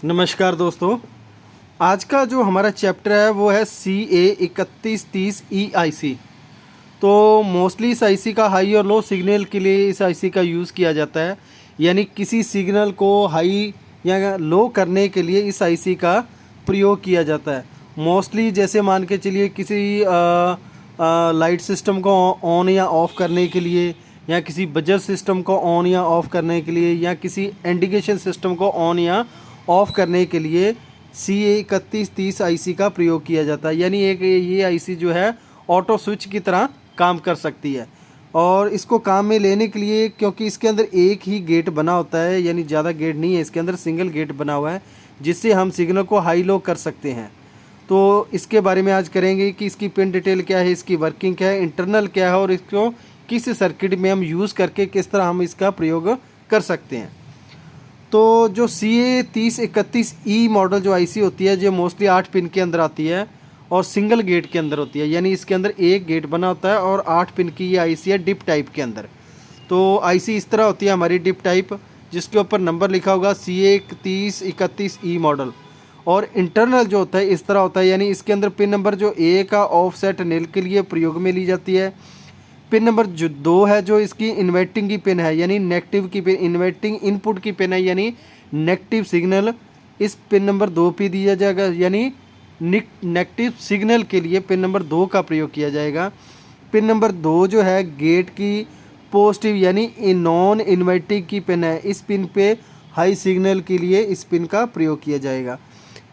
नमस्कार दोस्तों। आज का जो हमारा चैप्टर है वो है CA3130 EIC। तो मोस्टली इस आईसी का हाई और लो सिग्नल के लिए इस आईसी का यूज़ किया जाता है, यानी किसी सिग्नल को हाई या लो करने के लिए इस आईसी का प्रयोग किया जाता है। मोस्टली जैसे मान के चलिए किसी लाइट सिस्टम को ऑन या ऑफ़ करने के लिए, या किसी बजर सिस्टम को ऑन या ऑफ़ करने के लिए, या किसी इंडिकेशन सिस्टम को ऑन या ऑफ़ करने के लिए CA3130 आईसी का प्रयोग किया जाता है। यानी एक ये आईसी जो है ऑटो स्विच की तरह काम कर सकती है। और इसको काम में लेने के लिए, क्योंकि इसके अंदर एक ही गेट बना होता है, यानी ज़्यादा गेट नहीं है, इसके अंदर सिंगल गेट बना हुआ है जिससे हम सिग्नल को हाई लो कर सकते हैं। तो इसके बारे में आज करेंगे कि इसकी पिन डिटेल क्या है, इसकी वर्किंग क्या है, इंटरनल क्या है, और इसको किस सर्किट में हम यूज़ करके किस तरह हम इसका प्रयोग कर सकते हैं। तो जो CA3031E मॉडल जो आईसी होती है, जो मोस्टली 8 पिन के अंदर आती है और सिंगल गेट के अंदर होती है, यानी इसके अंदर एक गेट बना होता है और 8 पिन की ये आईसी है डिप टाइप के अंदर। तो आईसी इस तरह होती है हमारी डिप टाइप, जिसके ऊपर नंबर लिखा होगा CA3031E मॉडल। और इंटरनल जो होता है इस तरह होता है, यानी इसके अंदर पिन नंबर जो ए का ऑफसेट नील के लिए प्रयोग में ली जाती है। पिन नंबर जो 2 है जो इसकी इन्वर्टिंग की पिन है, यानी नेगेटिव की पिन, इन्वर्टिंग इनपुट की पिन है, यानी नेगेटिव सिग्नल इस पिन नंबर 2 पे दिया जाएगा, यानी नेगेटिव सिग्नल के लिए पिन नंबर 2 का प्रयोग किया जाएगा। पिन नंबर 2 जो है गेट की पॉजिटिव यानी नॉन इन्वर्टिंग की पिन है, इस पिन पे हाई सिग्नल के लिए इस पिन का प्रयोग किया जाएगा।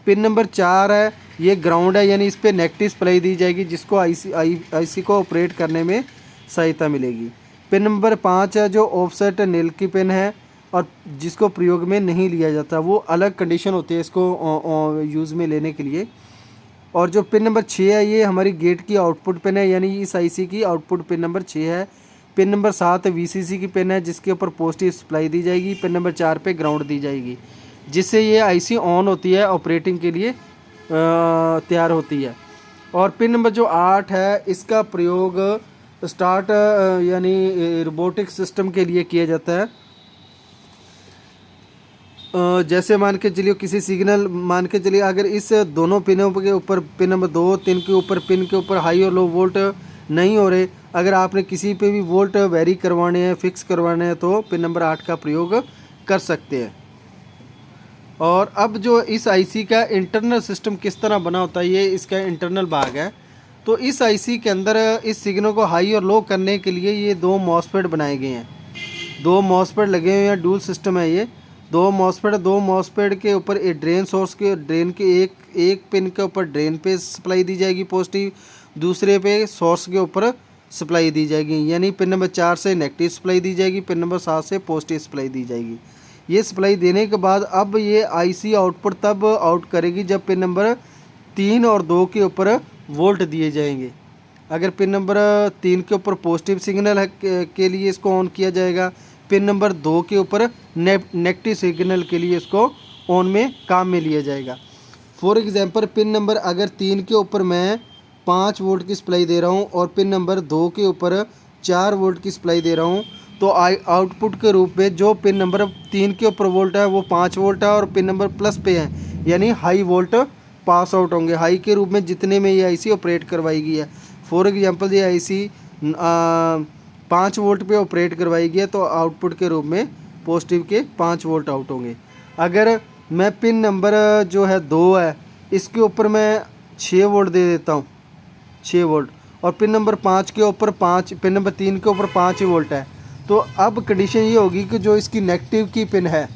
पिन नंबर 4 है, ये ग्राउंड है, यानी इस पे नेगेटिव सप्लाई दी जाएगी जिसको आईसी को ऑपरेट करने में सहायता मिलेगी। पिन नंबर 5 है जो ऑफसेट नील की पिन है और जिसको प्रयोग में नहीं लिया जाता, वो अलग कंडीशन होती है इसको यूज़ में लेने के लिए। और जो पिन नंबर 6 है ये हमारी गेट की आउटपुट पिन है, यानी इस आईसी की आउटपुट पिन नंबर 6 है। पिन नंबर 7 वीसीसी की पिन है जिसके ऊपर पॉजिटिव सप्लाई दी जाएगी। पिन नंबर 4 पे ग्राउंड दी जाएगी, जिससे ये आईसी ऑन होती है, ऑपरेटिंग के लिए तैयार होती है। और पिन नंबर जो 8 है इसका प्रयोग स्टार्ट यानी रोबोटिक सिस्टम के लिए किया जाता है। जैसे मान के चलिए किसी सिग्नल, मान के चलिए अगर इस दोनों पिनों के ऊपर पिन नंबर 2 3 के ऊपर पिन के ऊपर हाई और लो वोल्ट नहीं हो रहे, अगर आपने किसी पे भी वोल्ट वेरी करवाने हैं, फिक्स करवाने हैं, तो पिन नंबर 8 का प्रयोग कर सकते हैं। और अब जो इस आईसी का इंटरनल सिस्टम किस तरह बना होता है, ये इसका इंटरनल भाग है। तो इस आईसी के अंदर इस सिग्नल को हाई और लो करने के लिए ये 2 मॉसफेट बनाए गए हैं, 2 मॉसफेट लगे हुए हैं, डुअल सिस्टम है ये। 2 मॉसफेट के ऊपर एक ड्रेन सोर्स के ड्रेन के एक पिन के ऊपर ड्रेन पे सप्लाई दी जाएगी पॉजिटिव, दूसरे पे सोर्स के ऊपर सप्लाई दी जाएगी, यानी पिन नंबर 4 से नेगेटिव सप्लाई दी जाएगी, पिन नंबर 7 से पॉजिटिव सप्लाई दी जाएगी। ये सप्लाई देने के बाद अब ये आईसी आउटपुट तब आउट करेगी जब पिन नंबर 3 और 2 के ऊपर वोल्ट दिए जाएंगे। अगर पिन नंबर 3 के ऊपर पॉजिटिव सिग्नल है के लिए इसको ऑन किया जाएगा, पिन नंबर 2 के ऊपर नेगेटिव सिग्नल के लिए इसको ऑन में काम में लिया जाएगा। फॉर एग्जांपल पिन नंबर अगर 3 के ऊपर मैं 5 वोल्ट की सप्लाई दे रहा हूँ और पिन नंबर 2 के ऊपर 4 वोल्ट की सप्लाई दे रहा हूँ, तो आउटपुट के रूप में जो पिन नंबर 3 के ऊपर वोल्ट है वो 5 वोल्ट है और पिन नंबर प्लस पे है, यानी हाई वोल्ट पास आउट होंगे, हाई के रूप में जितने में ये आईसी ऑपरेट करवाई गई है। फॉर एग्जांपल ये आईसी 5 वोल्ट पे ऑपरेट करवाई गई है, तो आउटपुट के रूप में पॉजिटिव के 5 वोल्ट आउट होंगे। अगर मैं पिन नंबर जो है 2 है इसके ऊपर मैं 6 वोल्ट दे देता हूँ, 6 वोल्ट, और पिन नंबर 5 के ऊपर 5, पिन नंबर 3 के ऊपर 5 वोल्ट है, तो अब कंडीशन ये होगी कि जो इसकी नेगेटिव की पिन है,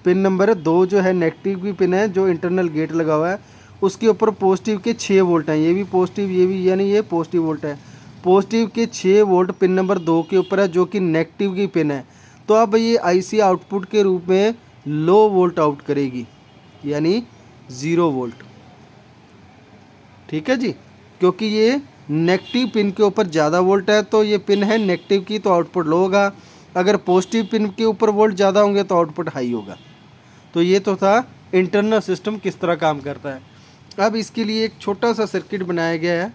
पिन नंबर 2 जो है नेगेटिव की पिन है, जो इंटरनल गेट लगा हुआ है उसके ऊपर पॉजिटिव के 6 वोल्ट हैं, ये भी पॉजिटिव, ये भी, यानी ये पॉजिटिव वोल्ट है। पॉजिटिव के 6 वोल्ट पिन नंबर 2 के ऊपर है जो कि नेगेटिव की पिन है, तो अब ये आईसी आउटपुट के रूप में लो वोल्ट आउट करेगी, यानी 0 वोल्ट। ठीक है जी, क्योंकि ये नेगेटिव पिन के ऊपर ज़्यादा वोल्ट है तो ये पिन है नेगेटिव की, तो आउटपुट लो होगा। अगर पॉजिटिव पिन के ऊपर वोल्ट ज़्यादा होंगे तो आउटपुट हाई होगा। तो ये तो था इंटरनल सिस्टम किस तरह काम करता है। अब इसके लिए एक छोटा सा सर्किट बनाया गया है।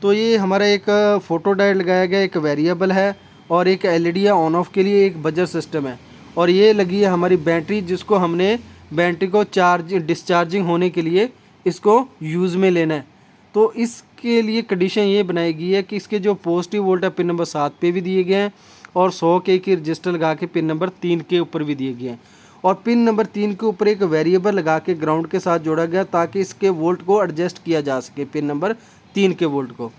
तो ये हमारा एक फ़ोटो डायोड लगाया गया, एक वेरिएबल है, और एक एलईडी ऑन ऑफ के लिए एक बजर सिस्टम है, और ये लगी है हमारी बैटरी जिसको हमने बैटरी को डिस्चार्जिंग होने के लिए इसको यूज़ में लेना है। तो इसके लिए कंडीशन ये बनाई गई है कि इसके जो पॉजिटिव वोल्ट है पिन नंबर 7 पे भी दिए गए हैं और 100 के की रजिस्टर लगा के पिन नंबर 3 के ऊपर भी दिए गए हैं। और पिन नंबर 3 के ऊपर एक वेरिएबल लगा के ग्राउंड के साथ जोड़ा गया ताकि इसके वोल्ट को एडजस्ट किया जा सके, पिन नंबर 3 के वोल्ट को।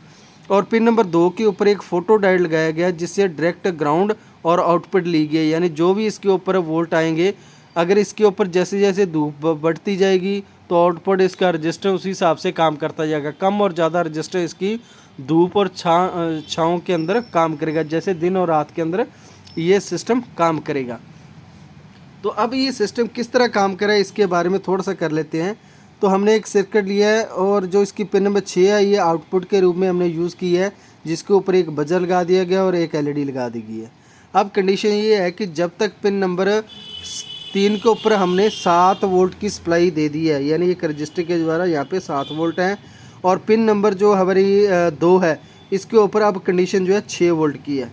और पिन नंबर 2 के ऊपर एक फोटो डायोड लगाया गया जिससे डायरेक्ट ग्राउंड और आउटपुट ली गई, यानी जो भी इसके ऊपर वोल्ट आएंगे, अगर इसके ऊपर जैसे जैसे धूप बढ़ती जाएगी तो आउटपुट इसका रजिस्टर उसी हिसाब से काम करता जाएगा। कम और ज़्यादा रजिस्टर इसकी धूप और छाँव के अंदर काम करेगा, जैसे दिन और रात के अंदर ये सिस्टम काम करेगा। तो अब ये सिस्टम किस तरह काम करे इसके बारे में थोड़ा सा कर लेते हैं। तो हमने एक सर्किट लिया है और जो इसकी पिन नंबर 6 है ये आउटपुट के रूप में हमने यूज़ की है, जिसके ऊपर एक बजर लगा दिया गया और एक एलईडी लगा दी गई है। अब कंडीशन ये है कि जब तक पिन नंबर 3 के ऊपर हमने 7 वोल्ट की सप्लाई दे दी है, यानी एक रजिस्टर के द्वारा यहाँ पे 7 वोल्ट हैं, और पिन नंबर जो हमारी 2 है इसके ऊपर अब कंडीशन जो है 6 वोल्ट की है।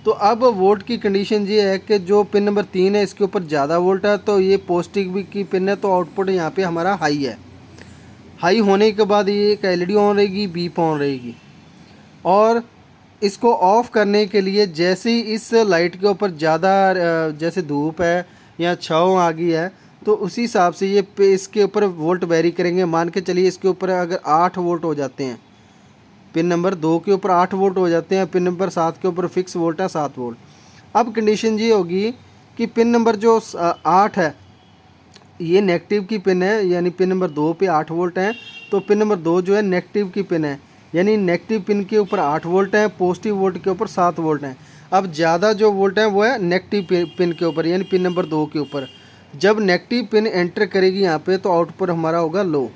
तो अब वोल्ट की कंडीशन ये है कि जो पिन नंबर 3 है इसके ऊपर ज़्यादा वोल्ट है, तो ये पॉजिटिव की पिन है, तो आउटपुट यहाँ पे हमारा हाई है। हाई होने के बाद ये एक एलईडी ऑन रहेगी, बीप ऑन रहेगी। और इसको ऑफ़ करने के लिए जैसे ही इस लाइट के ऊपर ज़्यादा जैसे धूप है या छाँव आ गई है तो उसी हिसाब से ये इसके ऊपर वोल्ट वेरी करेंगे। मान के चलिए इसके ऊपर अगर 8 वोल्ट हो जाते हैं, पिन नंबर 2 के ऊपर 8 वोल्ट हो जाते हैं, पिन नंबर 7 के ऊपर फिक्स वोल्ट है 7 वोल्ट। अब कंडीशन ये होगी कि पिन नंबर जो 8 है ये नेगेटिव की पिन है, यानी पिन नंबर 2 पे 8 वोल्ट हैं, तो पिन नंबर 2 जो है नेगेटिव की पिन है, यानी नेगेटिव पिन के ऊपर 8 वोल्ट हैं, पॉजिटिव वोल्ट के ऊपर 7 वोल्ट हैं। अब ज़्यादा जो वोल्ट है वो है नेगेटिव पिन के ऊपर, यानी पिन नंबर 2 के ऊपर। जब नेगेटिव पिन एंटर करेगी यहाँ पे तो आउटपुट हमारा होगा लो,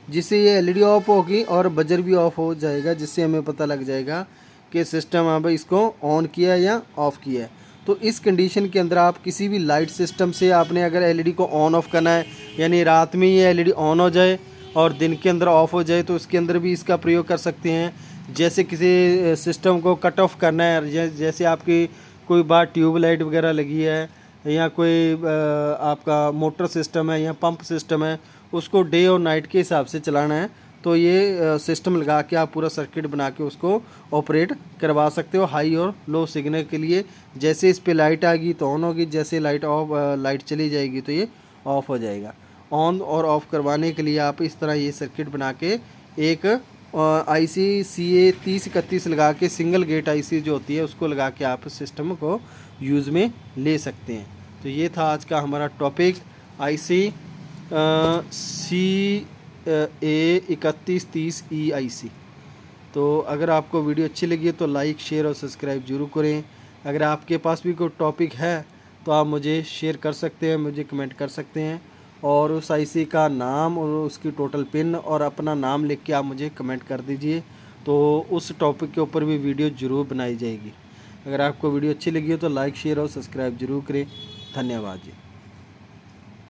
जिससे ये एलईडी ऑफ होगी और बजर भी ऑफ हो जाएगा, जिससे हमें पता लग जाएगा कि सिस्टम अब इसको ऑन किया है या ऑफ़ किया है। तो इस कंडीशन के अंदर आप किसी भी लाइट सिस्टम से आपने अगर एलईडी को ऑन ऑफ करना है, यानी रात में ये एलईडी ऑन हो जाए और दिन के अंदर ऑफ हो जाए, तो उसके अंदर भी इसका प्रयोग कर सकते हैं। जैसे किसी सिस्टम को कट ऑफ करना है, जैसे आपकी कोई बार ट्यूब लाइट वगैरह लगी है या कोई आपका मोटर सिस्टम है या पंप सिस्टम है, उसको डे और नाइट के हिसाब से चलाना है, तो ये सिस्टम लगा के आप पूरा सर्किट बना के उसको ऑपरेट करवा सकते हो हाई और लो सिग्नल के लिए। जैसे इस पे लाइट आ गई तो ऑन होगी, जैसे लाइट चली जाएगी तो ये ऑफ़ हो जाएगा। ऑन और ऑफ़ करवाने के लिए आप इस तरह ये सर्किट बना के एक IC CA 3031 लगा के सिंगल गेट IC जो होती है उसको लगा के आप सिस्टम को यूज़ में ले सकते हैं। तो ये था आज का हमारा टॉपिक IC CA 3130 EIC। तो अगर आपको वीडियो अच्छी लगी है तो लाइक शेयर और सब्सक्राइब जरूर करें। अगर आपके पास भी कोई टॉपिक है तो आप मुझे शेयर कर सकते हैं, मुझे कमेंट कर सकते हैं, और उस IC का नाम और उसकी टोटल पिन और अपना नाम लिख के आप मुझे कमेंट कर दीजिए, तो उस टॉपिक के ऊपर भी वीडियो ज़रूर बनाई जाएगी। अगर आपको वीडियो अच्छी लगी हो तो लाइक शेयर और सब्सक्राइब जरूर करें। धन्यवाद जी।